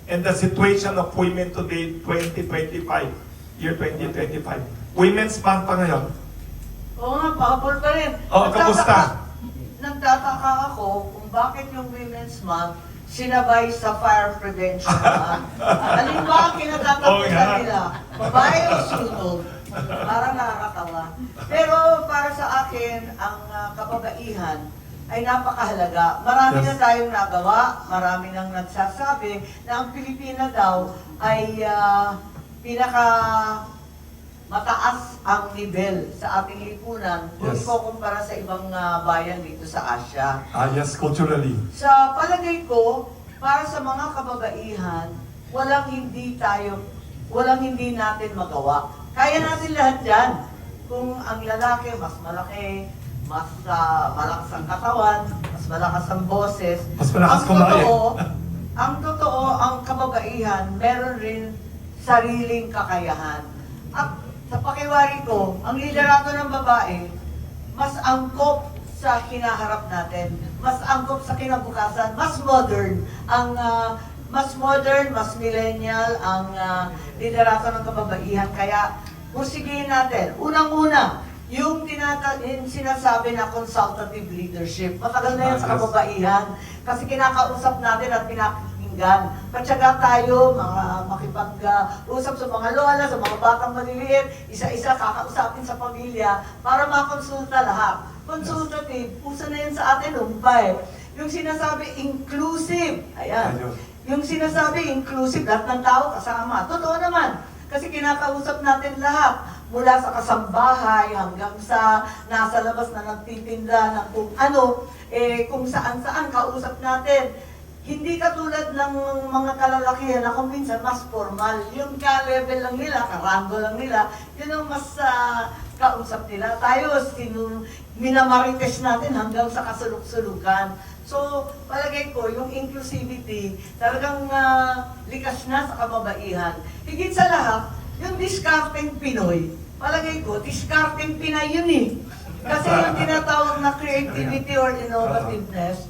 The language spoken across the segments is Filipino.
and the situation of women today, 2025, year 2025. Women's Month pa ngayon. Oo nga, pahabol pa rin. Oo, kamusta? Nagtataka ako kung bakit yung Women's Month sinabay sa fire prevention month. Alin ba ang kinatatapusan nila? Babae o sunod? Parang nakakatawa. Pero para sa akin, ang kababaihan ay napakahalaga. Marami na tayong nagawa, marami nang nagsasabi na ang Pilipina daw ay pinaka mataas ang nivel sa ating lipunan kung Yes. ikukumpara sa ibang bayan dito sa Asia. Yes, culturally. Sa palagay ko, para sa mga kababaihan, walang hindi natin magawa. Kaya natin lahat yan. Kung ang lalaki mas malaki, mas malakas ang katawan, mas malakas ang boses. Mas malakas kumain. Ang totoo, ang kababaihan, meron rin sariling kakayahan. At sa pakiwari ko, ang liderato ng babae, mas angkop sa kinaharap natin, mas angkop sa kinabukasan, mas modern, mas millennial ang liderato ng kababaihan. Kaya, pusigin natin. Unang-una, yung sinasabi na consultative leadership. Matagal na yan sa kababaihan kasi kinakausap natin at pinakinggan. Patsaga tayo, makipag-usap sa mga lola, sa mga batang maliliit, isa-isa kakausapin sa pamilya para makonsulta lahat. Consultative, pusa na yan sa atin, umpay. Yung sinasabi inclusive, ayan. Yung sinasabi inclusive, lahat ng tao kasama. Totoo naman, kasi kinakausap natin lahat. Mula sa kasambahay hanggang sa nasa labas na nagtitinda ng kung ano, kung saan-saan kausap natin. Hindi katulad ng mga kalalakihan na kung minsan mas formal. Yung ka-level lang nila, karango lang nila, yun ang mas kausap nila. Tayo, minamarites natin hanggang sa kasuluk-sulukan. So, palagay ko, yung inclusivity, talagang likas na sa kababaihan. Higit sa lahat, yung discarding Pinoy, palagay ko, discarding Pinay yun eh. Kasi yung tinatawag na creativity or innovativeness,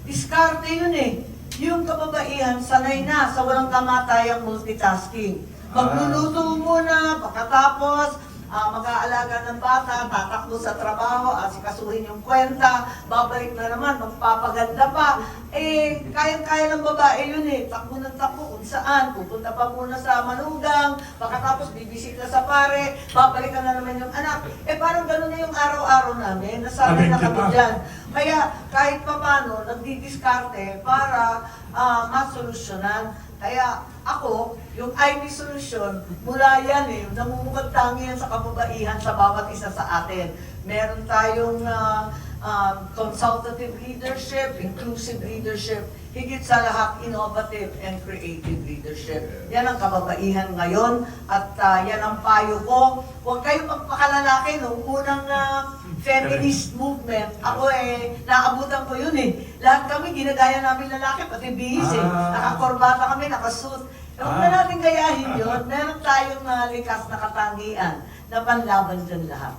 diskarte yun eh. Yung kababaihan, sanay na sa walang kamatayang multitasking. Magluluto muna, pagkatapos, mag-aalaga ng bata, tatakbo sa trabaho, asikasuhin yung kwenta, babalik na naman, magpapaganda pa. Kayang-kaya ng babae yun eh. Takbo ng takbo kung saan. Pupunta pa muna sa manugang, pagkatapos bibisita sa pare, babalik na naman yung anak. Parang gano'n na yung araw-araw namin. Nasanay na kami dyan. Kaya kahit pa paano, nagdidiskarte para masolusyonan. Kaya ako, yung ID solution, mula yan eh, namumukad tangi yan sa kababaihan sa bawat isa sa atin. Meron tayong consultative leadership, inclusive leadership, higit sa lahat, innovative and creative leadership. Yan ang kababaihan ngayon at yan ang payo ko. Huwag kayong magpakalalaki nung unang feminist movement. Ako naabutan ko yun eh. Lahat kami, ginagaya namin lalaki, pati bihis eh. Nakakorbata kami, nakasuit. Huwag na natin gayahin yun. Meron tayong likas na katangian na panlaban dyan lahat.